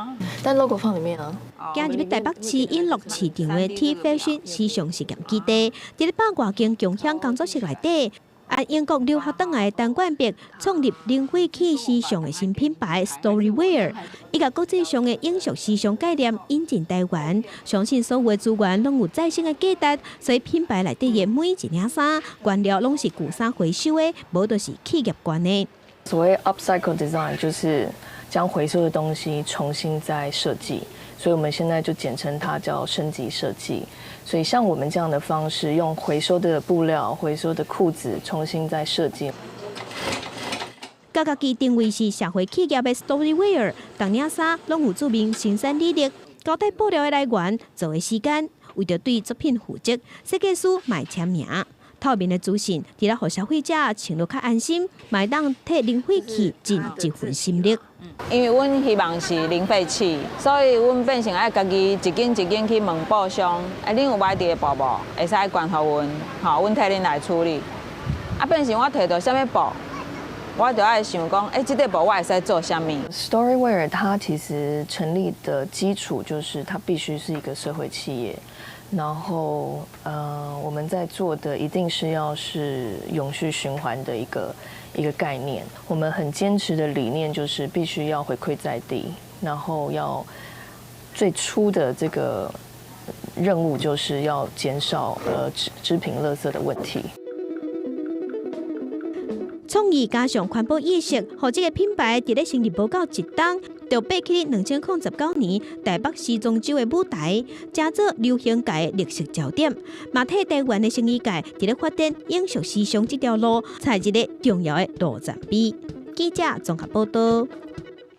但 logo 放里面啊。今日台北市永乐市场的 T Fashion 时尚实验基地，伫100外间共享工作室内底，按英国留学倒来的陈冠碧创立零废弃时尚的新品牌 Storywear， 伊甲国际上的永续时尚概念引进台湾，相信所有的资源拢有再生的价值，所以品牌内底的每一领衫原料拢是旧衫回收的，无就是企业管的。所谓 upcycle design 就是将回收的东西重新再设计，所以我们现在就简称它叫升级设计。所以像我们这样的方式，用回收的布料、回收的裤子重新再设计。家己定位是社会企业的 Storywear， 同领衫拢有注明生产履历、交代布料的来源、做的时间，为着对作品负责，设计师卖签名。透明的资讯，除了让消费者穿落较安心，买当替零废弃尽一份心力。因为阮希望是零废弃，所以阮变成爱家己一件一件去问布商，恁有买伫的布无？会使关互阮，阮替恁来处理。变成我摕到啥物布，我就爱想讲，这个布我会使做啥物 ？Storywear 它其实成立的基础就是它必须是一个社会企业。然后，我们在做的一定是要是永续循环的一个概念。我们很坚持的理念就是必须要回馈在地，然后要最初的这个任务就是要减少织品垃圾的问题。创意加上环保意识，让这个品牌伫咧成立无够一冬，就爬起2019年台北时装周的舞台，加做流行界的历史焦点。嘛替台湾的生意界伫咧发展永续时尚这条路，踩一个重要的路站碑。记者综合报道。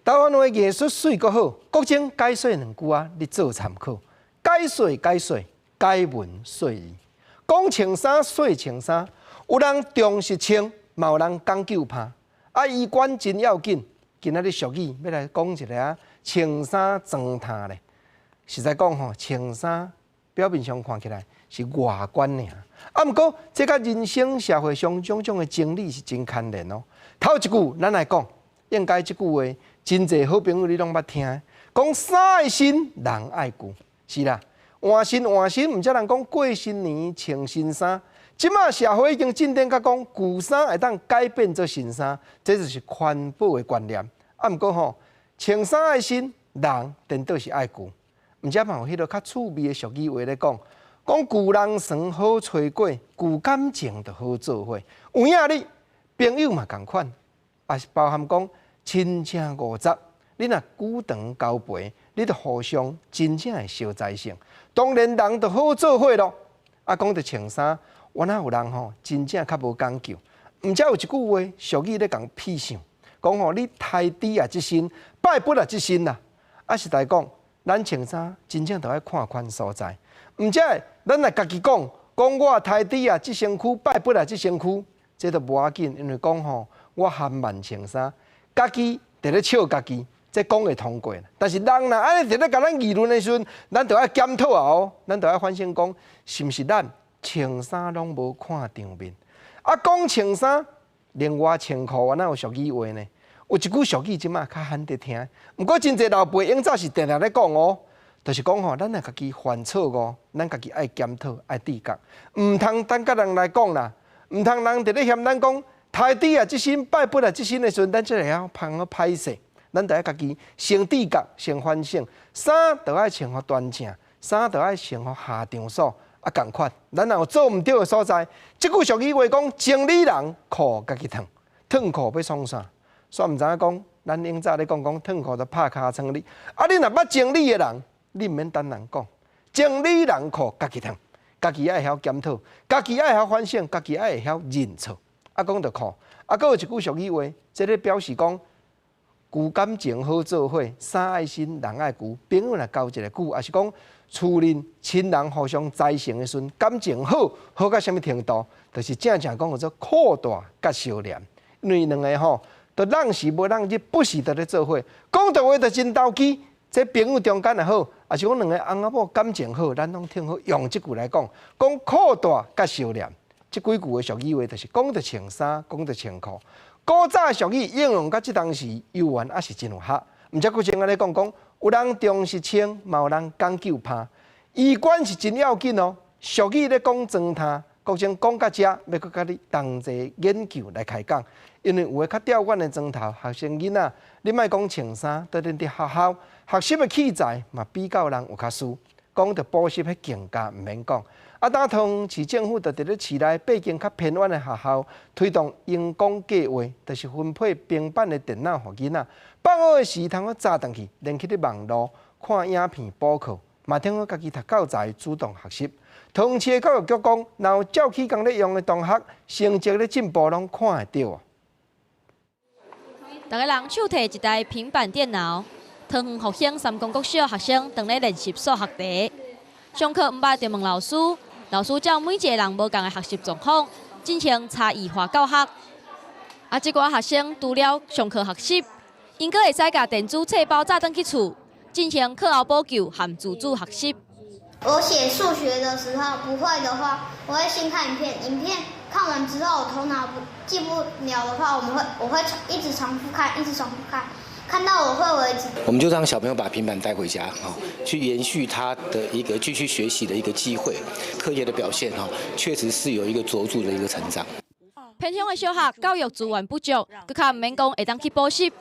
台湾的艺术水阁好，国情解说2句啊，你做参考。解说，解文说义。讲穿衫，说穿衫，有人重视穿。嘛有人讲究怕，衣冠真要紧。今仔日俗语要来讲一个穿衫装炭咧。实在讲吼，穿衫表面上看起来是外观尔，毋过这甲人生社会上种种的经历是真牵连哦。头一句咱来讲，应该这句话真侪好朋友你拢捌听，讲衫爱新，人爱旧。是啦，换新，毋则人讲过新年穿新衫。即马社会已经进展到讲旧衫会当改变做新衫，这就是环保的观念。毋过吼，穿衫爱新，人颠倒是爱旧。毋则嘛有迄个较趣味的俗语话咧讲旧人床好吹过，旧感情就好做伙。有影你朋友嘛共款，也是包含讲亲情50，你若久长交陪，你着互相真正会相在性。当然人就好做伙咯。讲到穿衫。原来有人吼真正较无讲究，毋则有一句话俗语咧讲屁想，讲吼你台底啊一身，拜不啊一身啦。实在讲，咱穿衫真正着爱看款所在，毋则咱来家己讲我台底啊一身躯，拜不啊一身躯，这都无要紧，因为讲吼我含慢穿衫，家己伫咧笑家己，这讲会通过。但是人若安尼伫咧甲咱议论的时阵，咱着爱检讨啊哦，咱着爱反省讲，是毋是咱？穿衫拢无看场面，讲穿衫，另外穿裤，哪有俗语话呢？有一句俗语即马较罕得听，毋过真侪老辈永早是定定咧讲哦，就是讲吼，咱若家己犯错误，咱家己爱检讨、爱自觉，毋通等甲人来讲啦，毋通人伫咧嫌咱讲台底啊即身、拜不啊即身的时阵，咱才会晓帮好歹势。咱得爱家己先自觉、先反省，衫着爱穿好端正，衫着爱穿好下场所。啊，共款，咱若有做毋对的所在，即句俗语话讲，整理人裤家己烫，烫裤要创啥？煞毋知影讲，咱永早咧讲烫裤就拍骹床哩。啊，你若捌整理的人，你毋免等人讲，整理人裤家己烫，家己爱晓检讨，家己爱晓反省，家己爱会晓认错。啊，讲到裤，啊，佫有一句俗语话，即个表示讲，旧感情好做伙，衫爱新，人爱旧，朋友若交一个久，也是讲。厝人、亲人互相在成的时阵，感情好到什么程度？就是正讲叫做扩大甲收敛。因为两个吼，都人时无人日，不时都咧做伙。讲到话就真投机，这朋友中间也好，也是讲两个翁仔某感情好，咱拢听好用即句来讲，讲扩大甲收敛。即几句的俗语话，就是讲到穿衫，讲到穿裤。古早俗语应用到即当时，悠远也是真有效。毋则佫先安尼讲。有人重视穿，嘛有人讲究拍。衣冠是真要紧哦。俗语咧讲装摊，国情讲到遮，要佮甲你同齐研究来开讲。因为有诶较吊阮诶装头学生囡仔，你莫讲穿衫，到恁伫学校学习诶器材嘛比较人有较输。讲到补习迄境界毋免讲。啊，当同市政府就伫咧市内背景较偏远诶学校推动用功计划，就是分配平板诶电脑互囡仔。放学诶时，通好早转去，连去咧网络看影片补课，嘛通好家己读教材，主动学习。同市诶教育局讲，若有照起工咧用诶同学，成绩咧进步，拢看会到啊。大家人手提一台平板电脑，桃园复兴三公国小学生当咧练习数学题。上课毋捌就问老师，老师照每一个人无同诶学习状况，进行差异化教学。啊，即寡学生除了上课学习，因阁会使甲电子册包载转去厝，进行课后补救和自主学习。我写数学的时候不会的话，我会先看影片，影片看完之后，我头脑记不了的话，我会一直重复看，一直重复看，看到我会为止。我们就让小朋友把平板带回家，去延续他的一个继续学习的一个机会。课业的表现确实是有一个卓著的一个成长。偏乡的小学教育资源不足，佮较毋免讲会当去补习。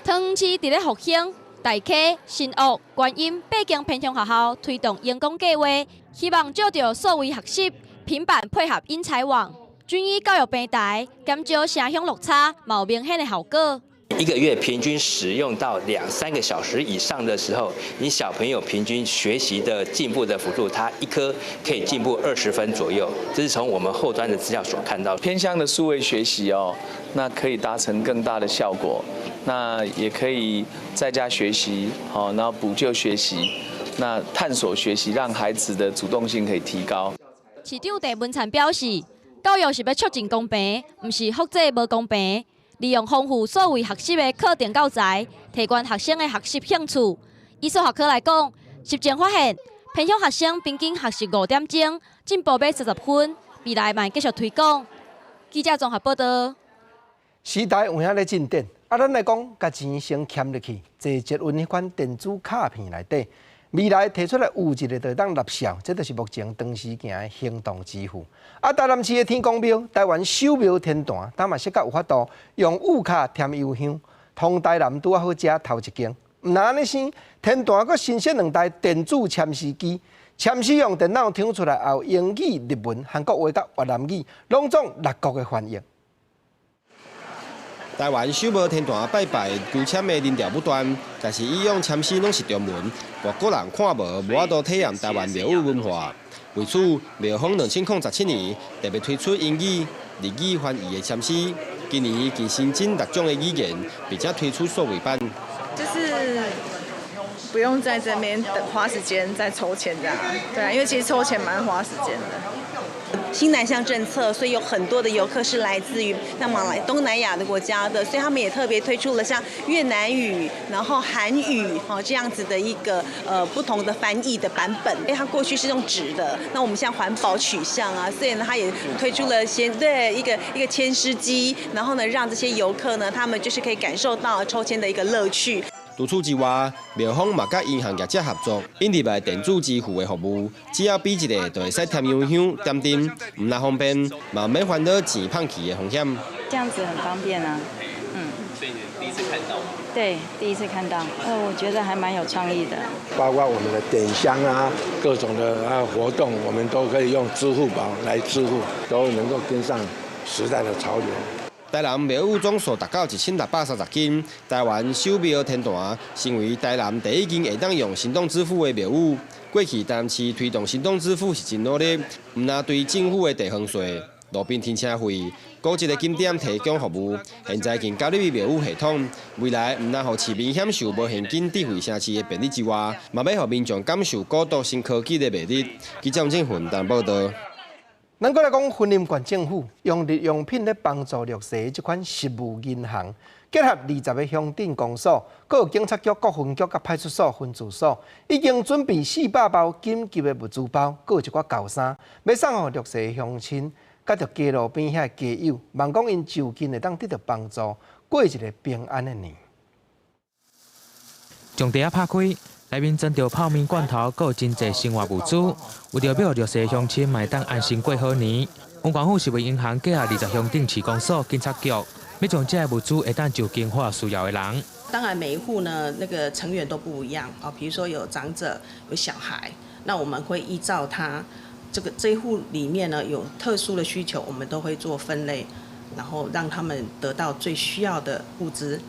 桃园市伫咧复兴、大溪、新屋、观音、北京偏乡学校推动用功计划，希望借着数位学习、平板配合英才网、均依教育平台，减少城乡落差，有明显的效果。一个月平均使用到2-3个小时以上的时候，你小朋友平均学习的进步的幅度，他一科可以进步20分左右。这是从我们后端的资料所看到。偏向的数位学习那可以达成更大的效果。那也可以在家学习，然后补救学习，那探索学习，让孩子的主动性可以提高。市长郑文灿表示，教育是要促进公平，不是复制无公平。利用丰富数位学习的课程教材，提高学生的学习兴趣。以数学科来讲，实践发现，偏乡学生平均学习5点钟，进步要40分。未来嘛继续推广。记者综合报道。时代有影咧进展，咱来讲，甲钱先欠入去，坐捷运迄款电子卡片内底。未来提出来有一个就当立效，这就是目前长时间的行动支付。台南市的天公庙、台湾首庙天坛，咱嘛设甲有法度用雾卡添油香，通台南拄好食头一间。毋但安尼生，天坛阁新设2台电子签诗机，签诗用电脑唱出来后，英语、日文、韩国话甲越南语，拢总6国的翻译。台湾首庙天坛拜拜，求签的人潮不断，但是以往签诗拢是中文，外国人看无法度体验台湾庙宇文化。为此，庙方2017年特别推出英语、日语翻译的签诗，今年已经新增6种的语言，并且推出数位版。就是不用在这边等花时间再抽签这样。对啊，因为其实抽签蛮花时间的。新南向政策，所以有很多的游客是来自于东南亚的国家的，所以他们也特别推出了像越南语、然后韩语这样子的一个不同的翻译的版本。因为它过去是用纸的，那我们像环保取向啊，所以呢，它也推出了一个签诗机，然后呢，让这些游客呢，他们就是可以感受到抽签的一个乐趣。除此之外，庙方嘛甲银行业者合作，引入来电子支付的服务，只要比一个就会使添油香、点灯，唔但方便，嘛免烦恼钱放去的风险。这样子很方便啊，所以你第一次看到吗？对，第一次看到，我觉得还蛮有创意的。包括我们的点香啊，各种的活动，我们都可以用支付宝来支付，都能够跟上时代的潮流。台南庙宇总数达到1630间，台湾首庙天坛成为台南第一间会当用行动支付的庙宇。过去台南市推动行动支付是真努力，唔但对政府的地方税、路边停车费、高级的景点提供服务，现在更加入庙宇系统。未来唔但让市民享受无现金智慧城市的便利之外，嘛要让民众感受高度新科技的魅力。记者郑云淡报道。咱过来讲，云林县政府用日用品来帮助弱势这款实务银行，结合20个乡镇公所、各警察局、各分局、甲派出所、分驻所，已经准备400包紧急的物资包，各有一寡厚衫，要送予弱势的乡亲，甲着街路边遐街友，望讲因就近会当得到帮助，过一个平安的年。将地拍开。内面装着泡面罐头，阁有真侪生活物资，为着要弱势乡亲买当安心过好年。文管府实务银行结合20乡镇市公所、警察局，要将这些物资会当就近化需要的人。当然，每一户呢那个成员都不一样啊，比如说有长者、有小孩，那我们会依照他这一户里面呢有特殊的需求，我们都会做分类，然后让他们得到最需要的物资。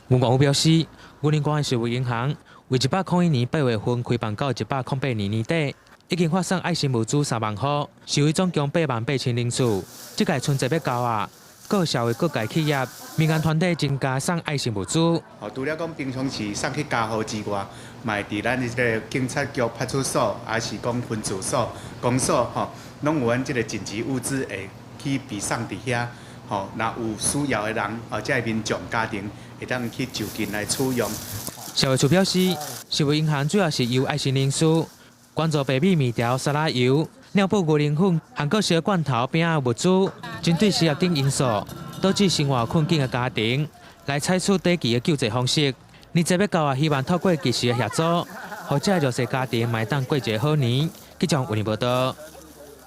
文管府表示，云林县实务银行为101年8月份开办到108年年底，已经发送爱心物资3万盒，受惠总共88000人次。这届春节要到啊，各社会各界企业、民间团体增加送爱心物资。除了讲平常时送去家户之外，嘛会伫咱的这个警察局、派出所，还是讲分驻所、公所，拢有阮这个紧急物资会去备送伫遐。那有需要的人，这民众家庭会当去就近来取用。社会处表示，实务银行主要是由爱心人士关注白米、面条、沙拉油、尿布、牛奶粉、含各小罐头、饼仔物资，针对需要等因素导致生活困境的家庭，来采取短期的救济方式。年节要到啊，希望透过及时的协助，或者弱势家庭买当过一个好年。记者为你报道。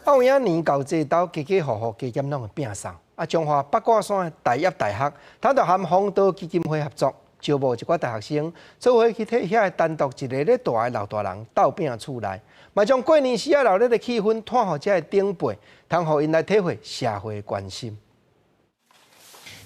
后影年到这斗家家户户加减拢会拼送。中华八卦山的大业大学，他就和红道基金会合作。招募一寡大学生，做伙去替遐单独一个咧大个老大人斗拼厝内，嘛将过年时啊热闹的气氛传互遮个长辈，通互因来体会社会关心。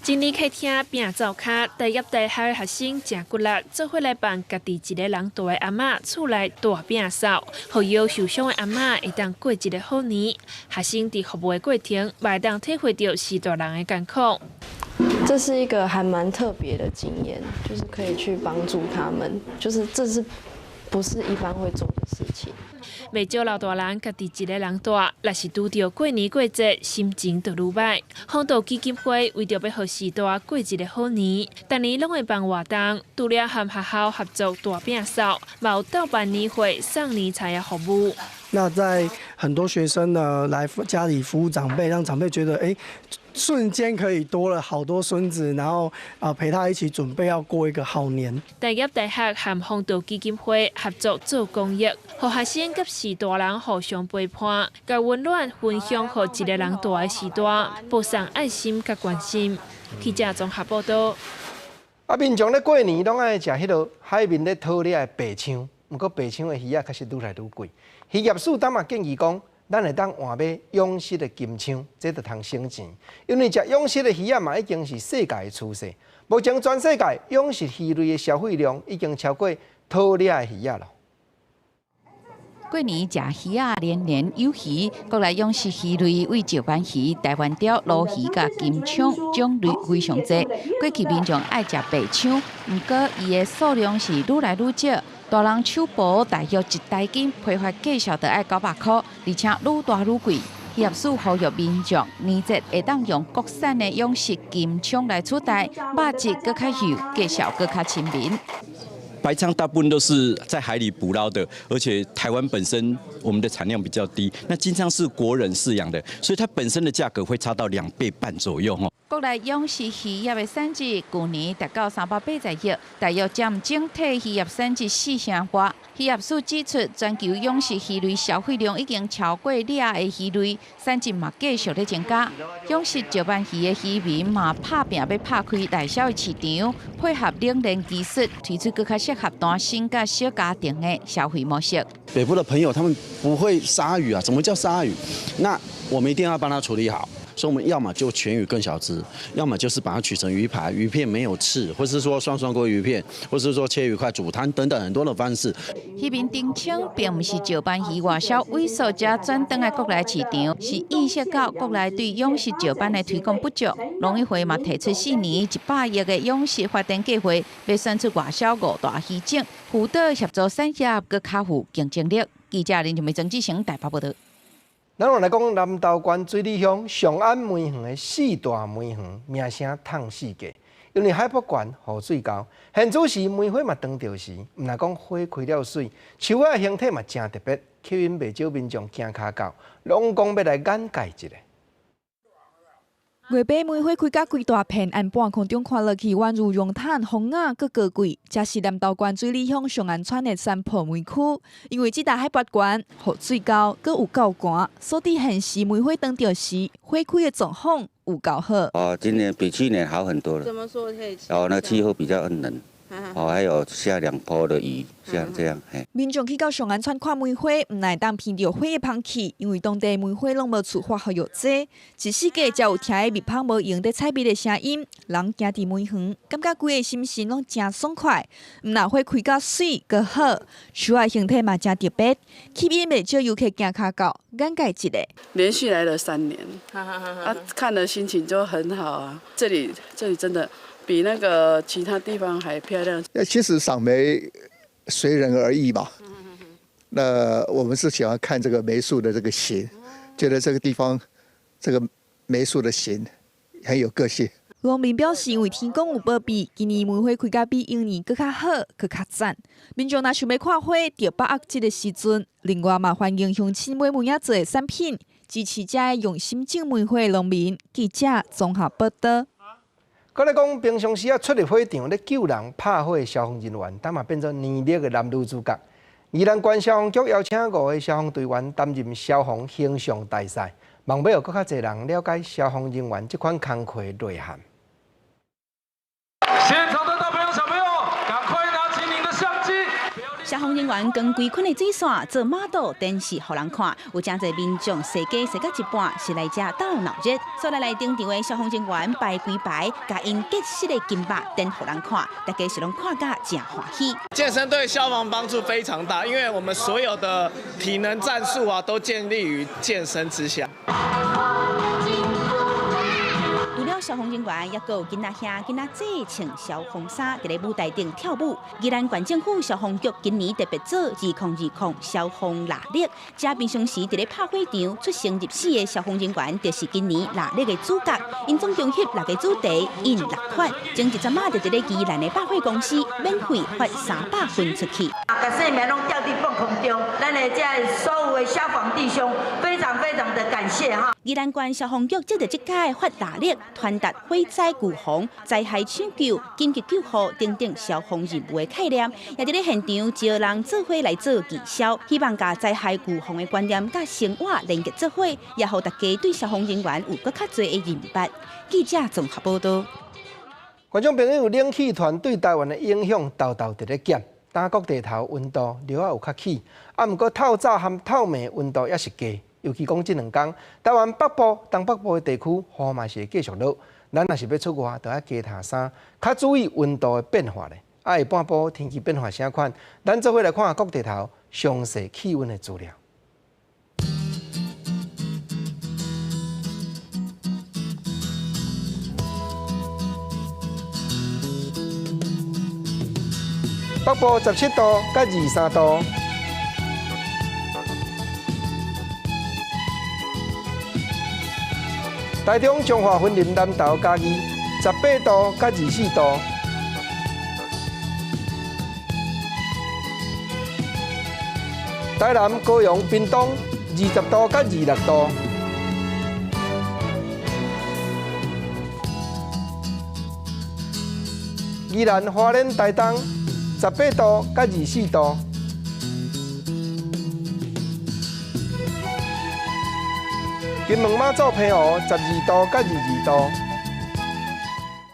今年客厅拼灶卡，大业大学的学生真骨力，做伙来帮家己一个人大的阿嬷厝内大拼扫，互腰受伤的阿嬷会当过一个好年。学生伫服务的过程，会当体会到是大人的艰苦。这是一个还蛮特别的经验，就是可以去帮助他们，就是这是不是一般会做的事情。袂少老大人家己一个人住，若是拄到过年过节，心情就愈歹。红道基金会为着要互时代过一个好年，逐年拢会办活动，除了和学校合作大拼扫，嘛有斗办年会、送年菜的服务。那在很多学生呢来家里服务长辈，让长辈觉得瞬间可以多了好多孙子，然后陪他一起准备要过一个好年。大业大学和红道基金会合作做公益，互学生甲时大人互相陪伴，甲温暖分享互一个人大的时代，播送爱心甲关心。记者综合报道。民众咧过年拢爱食迄落海面咧讨咧的白鲳，不过白鲳的鱼啊，确实愈来愈贵。渔业署当嘛建议讲，咱会当换买养殖的金鲳，这就通省钱。因为食养殖的鱼啊嘛，已经是世界的趋势。目前全世界养殖鱼类的消费量已经超过讨猎的鱼啊了。过年食鱼啊，年年有鱼。国内养殖鱼类为石斑鱼、台湾鲷、鲈鱼甲金枪种类非常多。过去民众爱食白鲳，不过伊的数量是愈来愈少。大人手包大约1台斤，批发价小得爱900块，而且愈大愈贵。业主呼吁民众年节会当用国产的养殖金枪来取代，肉质更较厚，价小更较亲民。白鲳大部分都是在海里捕捞的，而且台湾本身我们的产量比较低，那金鲳是国人饲养的，所以它本身的价格会差到2倍半左右哈。国内养殖渔业的产值去年达到380亿，大约占整体渔业产值4成多。渔业署指出，全球养殖鱼类消费量已经超过2个鱼类，产值嘛继续在增加。养殖石斑鱼的渔民嘛打拼要拍开内销的市场，配合冷链技术，推出更较适合单身甲小家庭的消费模式。北部的朋友他们不会杀鱼啊，什么叫杀鱼？那我们一定要帮他处理好。所以我们要么就全鱼更小只，要么就是把它取成鱼排，鱼片没有刺，或是说双锅鱼片，或是说切鱼块煮汤等等很多的方式。渔民澄清，并不是石斑鱼外销萎缩者转登来国内市场，是意识到国内对养殖石斑的推广不足。农委会嘛提出4年100亿的养殖发展计划，要选出外销5大渔种，辅导协助产业更卡富竞争力。记者林俊美、曾志成台北报道。咱来讲南投县水里乡上安梅园的4大梅园，名声烫世界。因为海拔悬、雨水高，现主时梅花嘛长着时，毋但讲花开了水，树仔形体嘛真特别，吸引袂少民众行脚到，拢讲要来眼界一下。月白梅花开甲规大片，按半空中看落去，宛如绒毯、风雅阁高贵。这是南投县水里乡上安村的山坡梅区，因为这大海拔悬、雨水高，阁有够寒，所以现时梅花长着时，花开的状况有够好。今年比去年好很多了。怎么说可以？那气候比较冷。还有下2波的雨，像这样。民众去到上安村看梅花，唔乃当闻到花的香气，因为当地梅花拢无处花好药剂。一世界才有听的蜜蜂无用的采蜜的声音，人行伫梅园，感觉规个心情拢真爽快。唔但花开甲水阁好，树仔形体嘛真特别，吸引袂少游客行脚到，眼界一下。连续来了3年，看了心情就很好啊。这里真的。比那个其他地方还漂亮。其实赏梅随人而异吧。那我们是喜欢看这个梅树的这个形，觉得这个地方这个梅树的形很有个性。农民表示，因为天公有保庇，今年梅花开甲比往年更较好，更较赞。民众若想要看花，就把握这个时阵。另外嘛，欢迎乡亲买梅仔做的产品，支持这个用心种梅花的农民。记者综合报道。搁来讲，平常时啊出入火场咧救人拍火的消防人员，但嘛变做年历的男女主角。宜兰县消防局邀请5个消防队员担任消防形象大赛，望要有更较侪人了解消防人员这款工课的内涵。现场的大朋友、小朋友，赶快拿起您的相机。消防人员跟规群的水线做model展示，互人看。有真侪民众踅街踅到一半，是来遮斗闹热。所来登场的消防人员排几排，甲因结实的金牌展互人看，大家是拢看甲真欢喜。健身对消防帮助非常大，因为我们所有的体能战术啊，都建立于健身之下。除了消防人员，也有囡仔兄、囡仔姐穿消防衫，伫咧舞台顶跳舞。宜兰县政府消防局今年特别做2020消防热力，这平常时伫咧拍火场出生入死的消防人员，就是今年热力的主角。因总共翕6个主题，印6款，前一阵仔就伫咧宜兰的百货公司免费发300份出去。把生命拢吊伫半空中，咱的这所有的消防弟兄，非常的感谢哈。宜兰县消防局接着这届发热力。传达火灾预防、灾害抢救、紧急救护等等消防任务的概念，也伫咧现场招人做伙来做技巧，希望把灾害预防的观念甲生活连结做伙，也让大家对消防人员有更较多的认识。记者综合报道。观众朋友，冷气团对台湾的影响豆豆伫咧减，但各地头温度了有较起，毋过透早和透暝温度也是低。尤其讲这2天，台湾北部、东北部的地区雨嘛是会继续落。咱若是要出外，就要加套衫，较注意温度的变化咧。下半部天气变化啥款？咱做伙来看各地头详细气温的资料。北北部17度到23度。台中彰化云林南投嘉义18度到24度。台南高雄屏东20度到26度。宜兰花莲台东18度到24度。金门马祖澎湖12度到22度。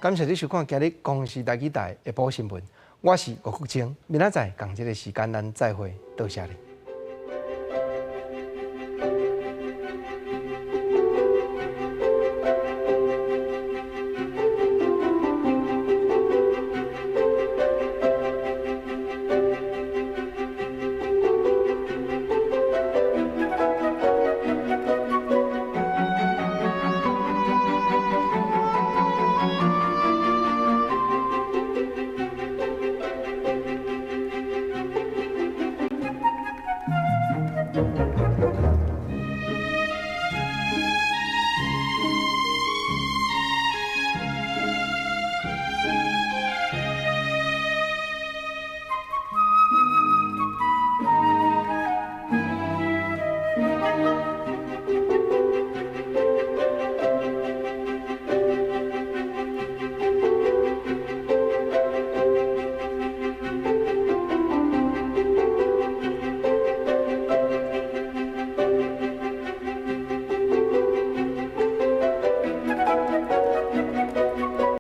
感谢你收看今日公视台语台下晡新闻，我是吴国清，明仔载同一个时间咱再会，多谢你。